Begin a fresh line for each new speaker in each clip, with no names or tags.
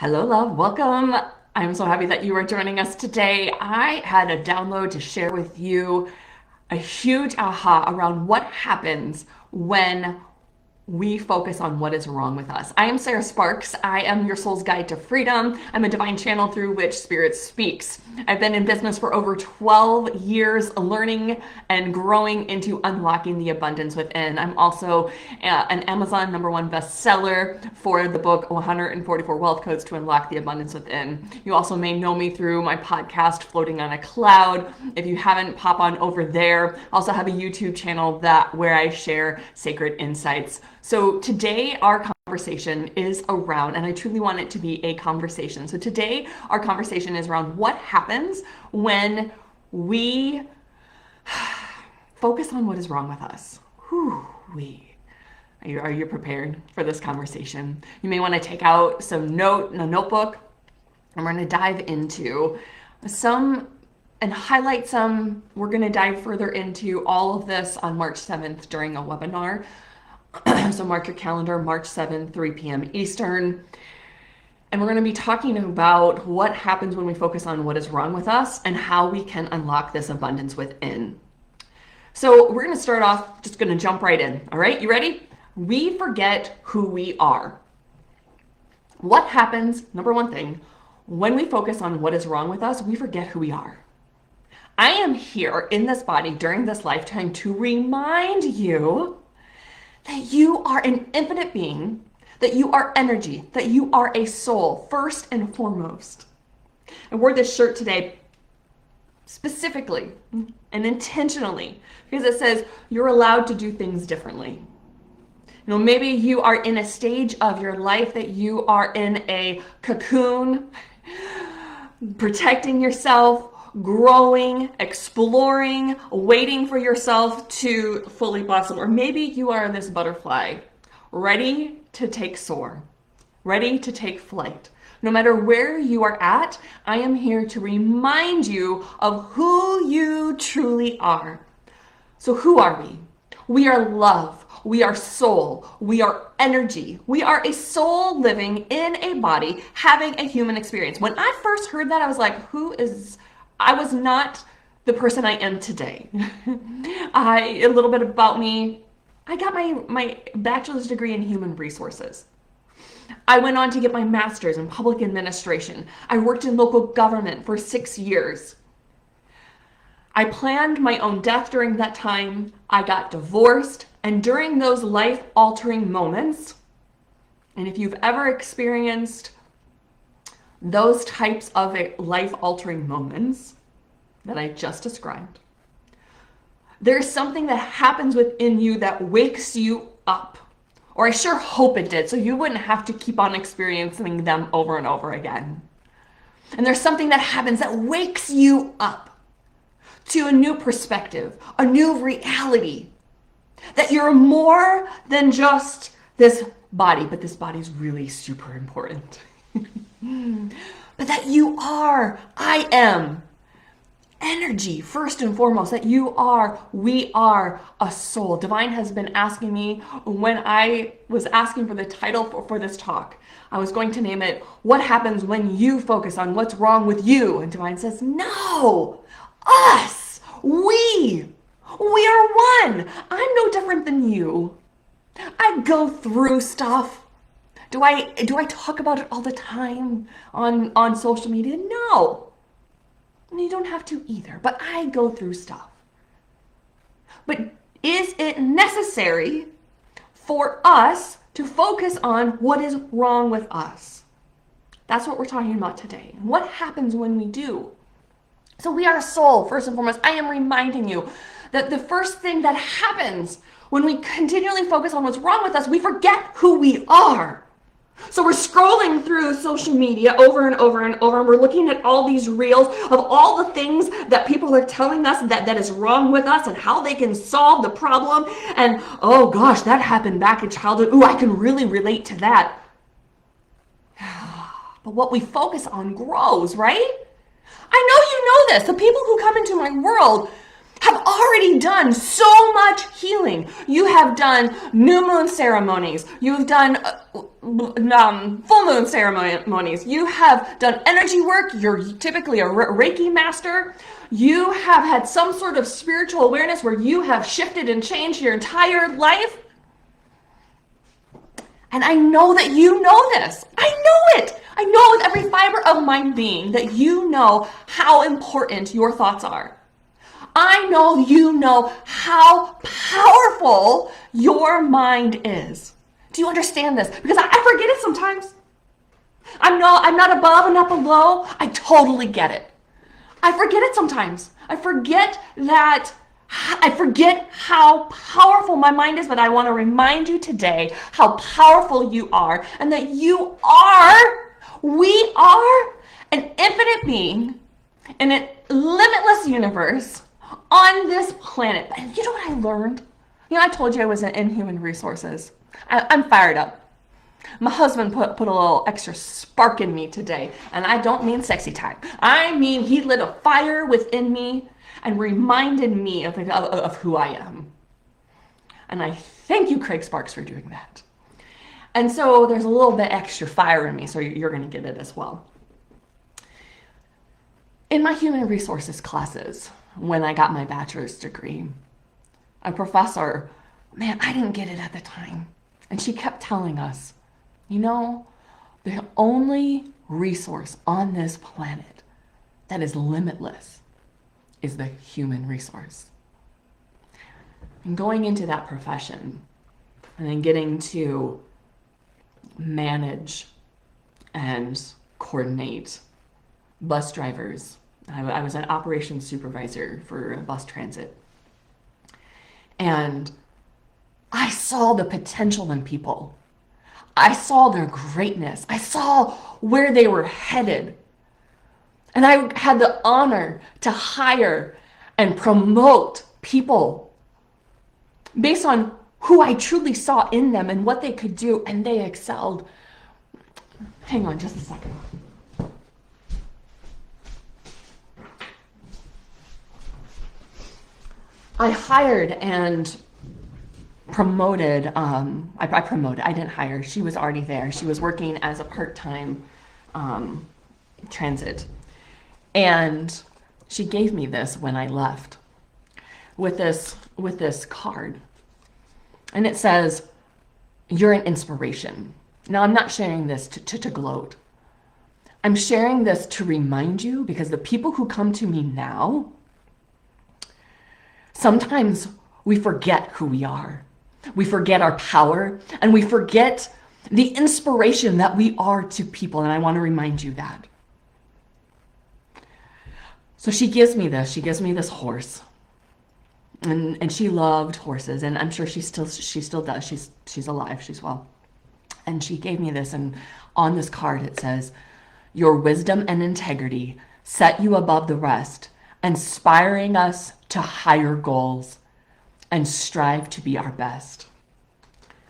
Hello, love. Welcome. I'm so happy that you are joining us today. I had a download to share with you a huge aha around what happens when we focus on what is wrong with us. I am Sarah Sparks. I am your soul's guide to freedom. I'm a divine channel through which spirit speaks. I've been in business for over 12 years, learning and growing into unlocking the abundance within. I'm also an Amazon #1 bestseller for the book 144 Wealth Codes to Unlock the Abundance Within. You also may know me through my podcast, Floating on a Cloud. If you haven't, pop on over there. I also have a YouTube channel where I share sacred insights. So today our conversation is around, and I truly want it to be a conversation. So today our conversation is around what happens when we focus on what is wrong with us. Are you prepared for this conversation? You may want to take out a notebook, and we're going to dive into and highlight some. We're going to dive further into all of this on March 7th during a webinar. So mark your calendar, March 7th, 3 p.m. Eastern. And we're going to be talking about what happens when we focus on what is wrong with us and how we can unlock this abundance within. So we're going to start off, just going to jump right in. All right, you ready? We forget who we are. What happens, number one thing, when we focus on what is wrong with us, we forget who we are. I am here in this body during this lifetime to remind you that you are an infinite being, that you are energy, that you are a soul, first and foremost. I wore this shirt today specifically and intentionally because it says you're allowed to do things differently. You know, maybe you are in a stage of your life that you are in a cocoon, protecting yourself, growing, exploring, waiting for yourself to fully blossom. Or maybe you are this butterfly, ready to take soar, ready to take flight. No matter where you are at, I am here to remind you of who you truly are. So who are we? We are love. We are soul. We are energy. We are a soul living in a body, having a human experience. When I first heard that, I was like, I was not the person I am today. A little bit about me. I got my bachelor's degree in human resources. I went on to get my master's in public administration. I worked in local government for 6 years. I planned my own death during that time. I got divorced. And during those life-altering moments, and if you've ever experienced those types of life-altering moments that I just described, there's something that happens within you that wakes you up. Or I sure hope it did, so you wouldn't have to keep on experiencing them over and over again. And there's something that happens that wakes you up to a new perspective, a new reality, that you're more than just this body, but this body's really super important. But that I am energy, first and foremost, that we are a soul. Divine has been asking me when I was asking for the title for this talk, I was going to name it, What Happens When You Focus on What's Wrong with You? And Divine says, no, us, we are one. I'm no different than you. I go through stuff. Do I talk about it all the time on social media? No. You don't have to either, but I go through stuff. But is it necessary for us to focus on what is wrong with us? That's what we're talking about today. What happens when we do? So we are a soul, first and foremost. I am reminding you that the first thing that happens when we continually focus on what's wrong with us, we forget who we are. So we're scrolling through social media over and over and over, and we're looking at all these reels of all the things that people are telling us that is wrong with us and how they can solve the problem. And, oh gosh, that happened back in childhood. Ooh, I can really relate to that. But what we focus on grows, right? I know you know this. The people who come into my world, have already done so much healing. You have done new moon ceremonies. You've done full moon ceremonies. You have done energy work. You're typically a Reiki master. You have had some sort of spiritual awareness where you have shifted and changed your entire life. And I know that you know this. I know it. I know with every fiber of my being that you know how important your thoughts are. I know you know how powerful your mind is. Do you understand this? Because I forget it sometimes. I'm not above and not below. I totally get it. I forget it sometimes. I forget how powerful my mind is, but I want to remind you today how powerful you are and that we are an infinite being in a limitless universe on this planet. And you know what I learned? I told you I was in human resources. I'm fired up. My husband put a little extra spark in me today, and I don't mean sexy type. I mean he lit a fire within me and reminded me of who I am. And I thank you, Craig Sparks, for doing that. And so there's a little bit extra fire in me, so you're going to get it as well. In my human resources classes, when I got my bachelor's degree, a professor, man, I didn't get it at the time. And she kept telling us, the only resource on this planet that is limitless is the human resource. And going into that profession and then getting to manage and coordinate bus drivers. I was an operations supervisor for bus transit. And I saw the potential in people. I saw their greatness. I saw where they were headed. And I had the honor to hire and promote people based on who I truly saw in them and what they could do, and they excelled. Hang on just a second. I hired and promoted, I promoted, I didn't hire, she was already there. She was working as a part-time transit. And she gave me this when I left with this card. And it says, "You're an inspiration." Now, I'm not sharing this to gloat. I'm sharing this to remind you, because the people who come to me now, sometimes we forget who we are. We forget our power, and we forget the inspiration that we are to people. And I want to remind you that. So she gives me this horse. And she loved horses, and I'm sure she still does. She's alive, she's well. And she gave me this, and on this card it says, "Your wisdom and integrity set you above the rest, inspiring us to higher goals and strive to be our best."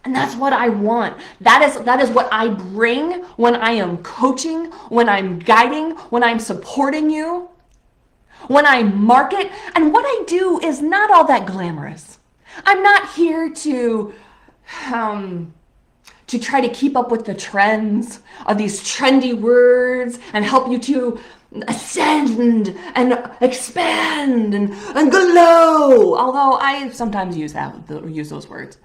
And that's what I want. That is what I bring when I am coaching, when I'm guiding, when I'm supporting you, when I market. And what I do is not all that glamorous. I'm not here to try to keep up with the trends of these trendy words and help you to ascend and expand and glow. Although I sometimes use those words.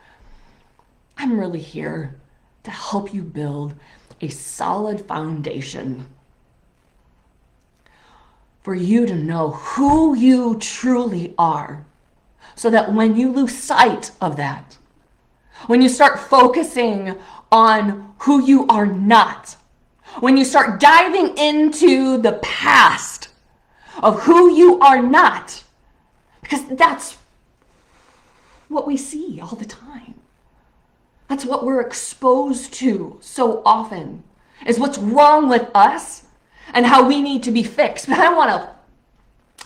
I'm really here to help you build a solid foundation for you to know who you truly are, so that when you lose sight of that, when you start focusing on who you are not, when you start diving into the past of who you are not, because that's what we see all the time. That's what we're exposed to so often, is what's wrong with us and how we need to be fixed. But I want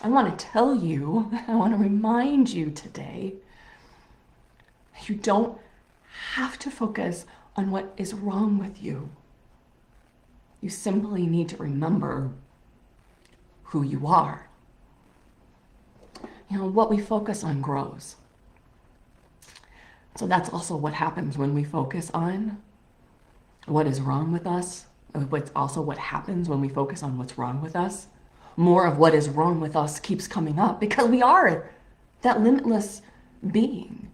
to tell you, I want to remind you today, you don't have to focus on what is wrong with you. You simply need to remember who you are. what we focus on grows. So that's also what happens when we focus on what is wrong with us. But also what happens when we focus on what's wrong with us. More of what is wrong with us keeps coming up because we are that limitless being.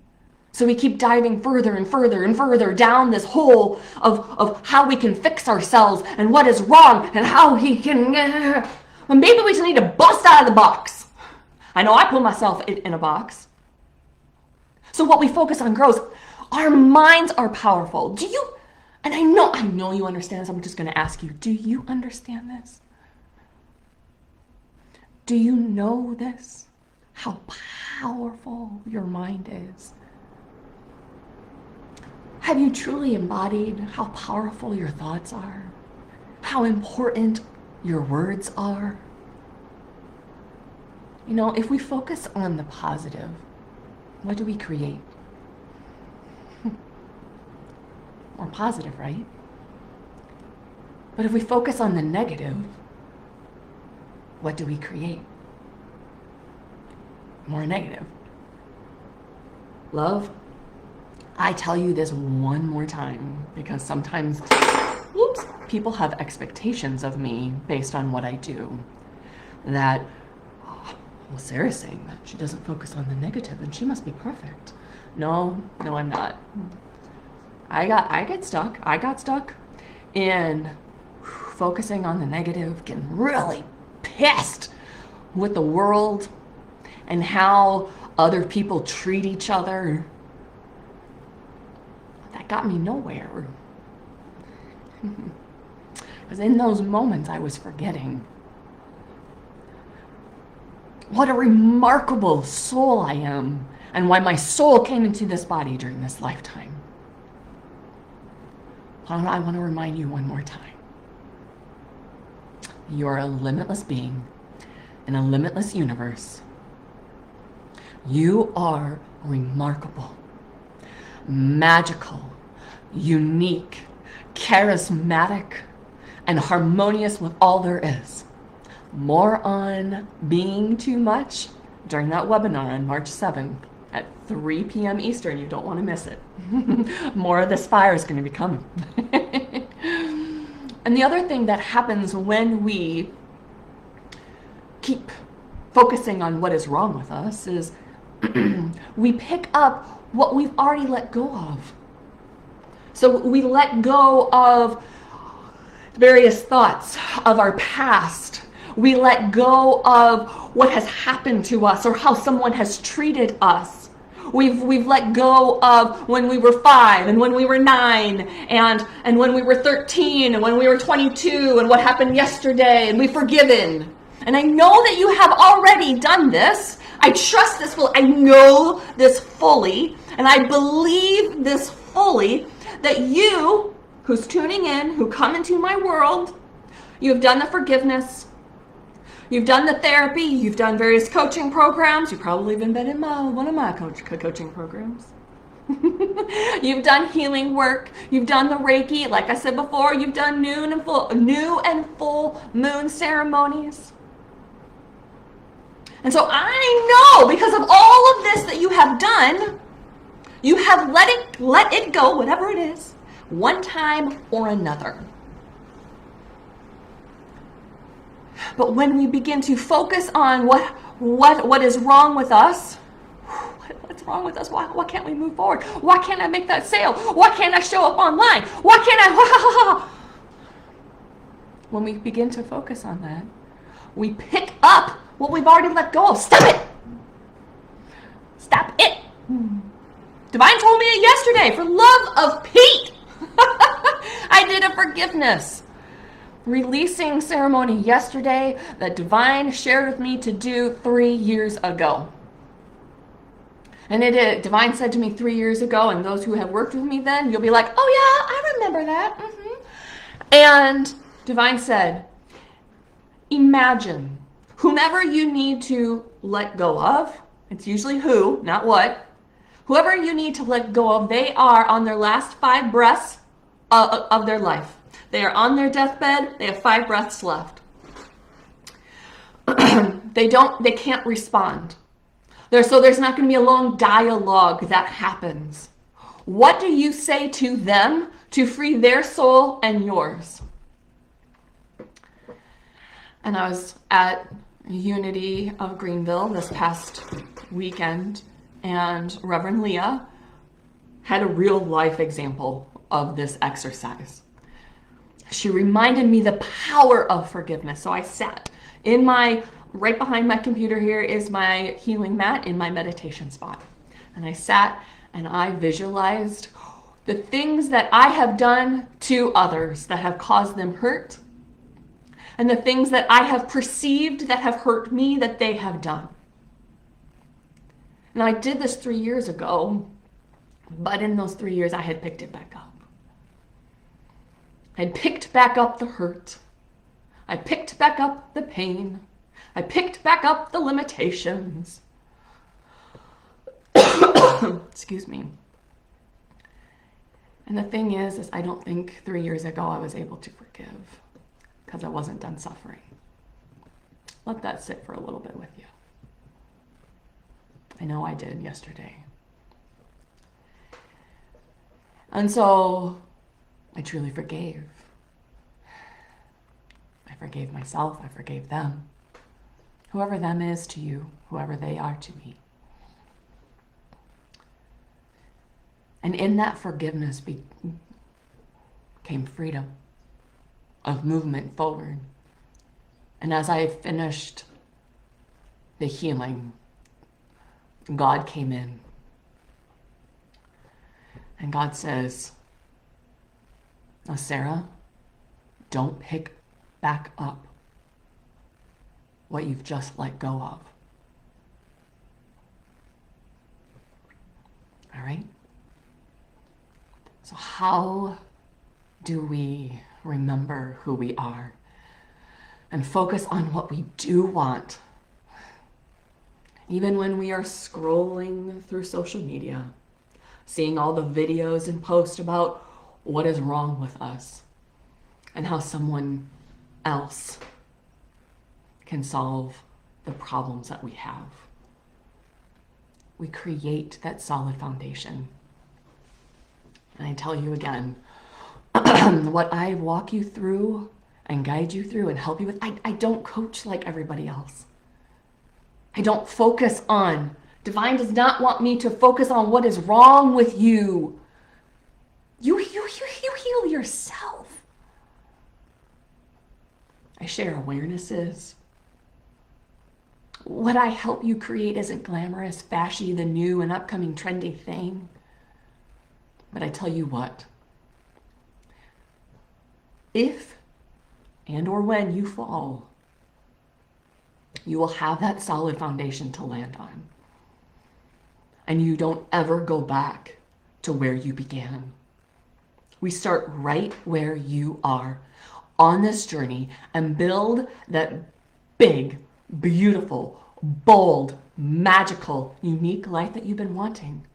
So we keep diving further and further and further down this hole of how we can fix ourselves and what is wrong and how he can... Well, maybe we just need to bust out of the box. I know I put myself in a box. So what we focus on grows. Our minds are powerful. Do you... And I know you understand this. I'm just going to ask you, do you understand this? Do you know this? How powerful your mind is? Have you truly embodied how powerful your thoughts are? How important your words are? If we focus on the positive, what do we create? More positive, right? But if we focus on the negative, what do we create? More negative. Love, I tell you this one more time because sometimes, people have expectations of me based on what I do. That, Sarah's saying that she doesn't focus on the negative and she must be perfect. No, I'm not. I got stuck in focusing on the negative, getting really pissed with the world and how other people treat each other. That got me nowhere. Because in those moments I was forgetting what a remarkable soul I am and why my soul came into this body during this lifetime. I want to remind you one more time. You're a limitless being in a limitless universe. You are remarkable, magical, unique, charismatic, and harmonious with all there is. More on being too much during that webinar on March 7th at 3 p.m. Eastern. You don't want to miss it. More of this fire is going to be coming. And the other thing that happens when we keep focusing on what is wrong with us is we pick up what we've already let go of. So we let go of various thoughts of our past. We let go of what has happened to us or how someone has treated us. We've let go of when we were 5 and when we were 9 and when we were 13 and when we were 22 and what happened yesterday, and we've forgiven. And I know that you have already done this. I trust this I know this fully, and I believe this fully, that you, who's tuning in, who come into my world, you've done the forgiveness, you've done the therapy, you've done various coaching programs, you've probably even been in one of my coaching programs. You've done healing work, you've done the Reiki, like I said before, you've done new and full moon ceremonies. And so I know, because of all of this that you have done, you have let it go, whatever it is, one time or another. But when we begin to focus on what is wrong with us, what's wrong with us? Why can't we move forward? Why can't I make that sale? Why can't I show up online? Why can't I? When we begin to focus on that, we pick up what we've already let go of. Stop it! Stop it! Divine told me it yesterday. For love of Pete, I did a forgiveness releasing ceremony yesterday that Divine shared with me to do 3 years ago. And Divine said to me 3 years ago, and those who have worked with me then, you'll be like, oh yeah, I remember that. And Divine said, imagine whomever you need to let go of, it's usually who, not what, whoever you need to let go of, they are on their last 5 breaths of their life. They are on their deathbed, they have 5 breaths left. They can't respond. So there's not going to be a long dialogue that happens. What do you say to them to free their soul and yours? And I was at Unity of Greenville this past weekend, and Reverend Leah had a real life example of this exercise. She reminded me the power of forgiveness. So I sat in right behind my computer here is my healing mat in my meditation spot. And I sat and I visualized the things that I have done to others that have caused them hurt, and the things that I have perceived that have hurt me that they have done. Now, I did this 3 years ago, but in those 3 years, I had picked it back up. I picked back up the hurt. I picked back up the pain. I picked back up the limitations. Excuse me. And the thing is I don't think 3 years ago I was able to forgive because I wasn't done suffering. Let that sit for a little bit with you. I know I did yesterday. And so I truly forgave. I forgave myself. I forgave them. Whoever them is to you, whoever they are to me. And in that forgiveness came freedom of movement forward. And as I finished the healing, God came in. And God says, now, Sarah, don't pick back up what you've just let go of. All right? So how do we remember who we are and focus on what we do want? Even when we are scrolling through social media, seeing all the videos and posts about what is wrong with us and how someone else can solve the problems that we have. We create that solid foundation. And I tell you again, what I walk you through and guide you through and help you with, I don't coach like everybody else. I don't focus on, Divine does not want me to focus on what is wrong with you. You heal yourself. I share awarenesses. What I help you create isn't glamorous, fashy, the new and upcoming trendy thing. But I tell you what, if and or when you fall, you will have that solid foundation to land on. And you don't ever go back to where you began. We start right where you are on this journey and build that big, beautiful, bold, magical, unique life that you've been wanting.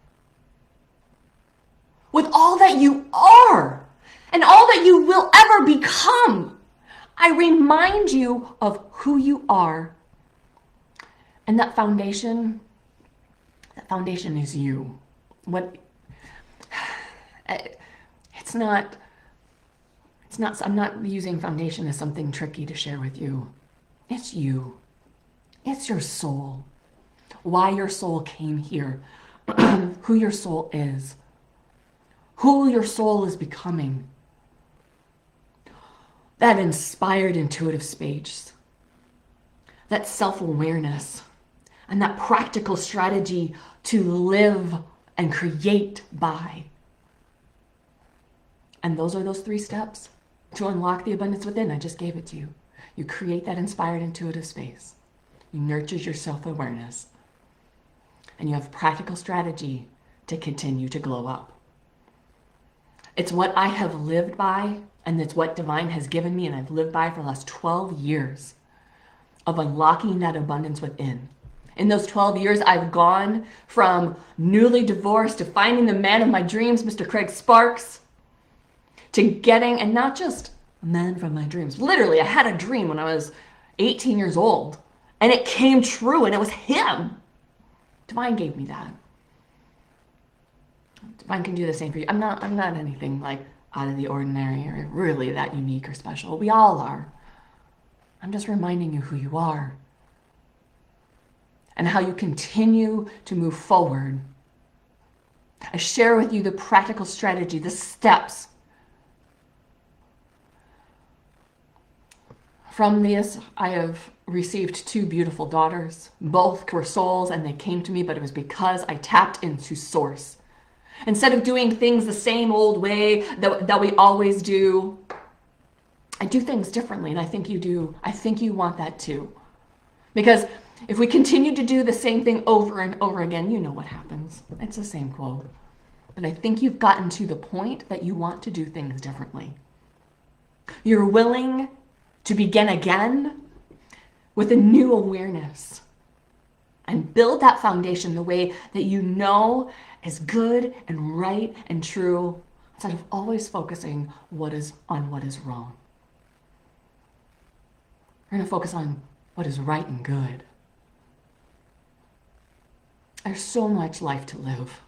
With all that you are and all that you will ever become, I remind you of who you are. And that foundation is you. I'm not using foundation as something tricky to share with you. It's you. It's your soul. Why your soul came here. Who your soul is. Who your soul is becoming. That inspired intuitive space. That self-awareness. And that practical strategy to live and create by. And those are those 3 steps to unlock the abundance within. I just gave it to you. You create that inspired intuitive space. You nurture your self-awareness. And you have practical strategy to continue to glow up. It's what I have lived by, and it's what Divine has given me, and I've lived by for the last 12 years of unlocking that abundance within. In those 12 years, I've gone from newly divorced to finding the man of my dreams, Mr. Craig Sparks, to getting, and not just a man from my dreams. Literally, I had a dream when I was 18 years old, and it came true, and it was him. Divine gave me that. Divine can do the same for you. I'm not anything like out of the ordinary or really that unique or special. We all are. I'm just reminding you who you are and how you continue to move forward. I share with you the practical strategy, the steps. From this, I have received 2 beautiful daughters. Both were souls and they came to me, but it was because I tapped into source. Instead of doing things the same old way that we always do, I do things differently, and I think you do. I think you want that too. Because if we continue to do the same thing over and over again, you know what happens. It's the same quote. But I think you've gotten to the point that you want to do things differently. You're willing to begin again with a new awareness and build that foundation the way that you know is good and right and true, instead of always focusing on what is wrong. We're going to focus on what is right and good. There's so much life to live.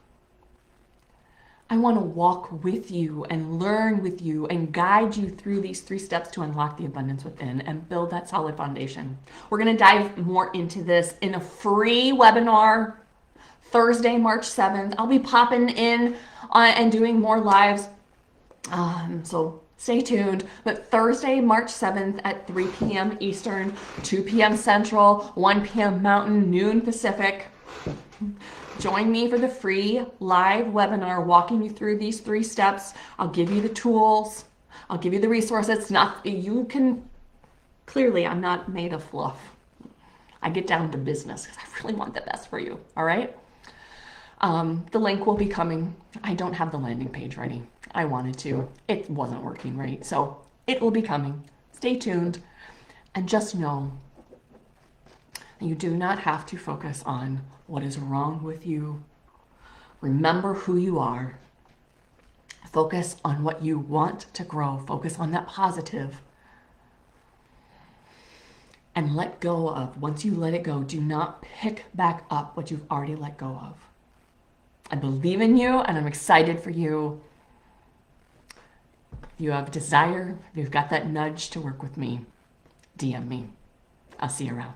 I want to walk with you and learn with you and guide you through these 3 steps to unlock the abundance within and build that solid foundation. We're going to dive more into this in a free webinar Thursday, March 7th. I'll be popping in and doing more lives. So stay tuned. But Thursday, March 7th at 3 p.m. Eastern, 2 p.m. Central, 1 p.m. Mountain, noon Pacific. Join me for the free live webinar walking you through these 3 steps. I'll give you the tools. I'll give you the resources. You can, clearly I'm not made of fluff. I get down to business because I really want the best for you. All right. The link will be coming. I don't have the landing page ready. I wanted to. It wasn't working right. So it will be coming. Stay tuned. And just know that you do not have to focus on what is wrong with you. Remember who you are. Focus on what you want to grow. Focus on that positive. And let go of. Once you let it go, do not pick back up what you've already let go of. I believe in you and I'm excited for you. If you have desire, if you've got that nudge to work with me, DM me. I'll see you around.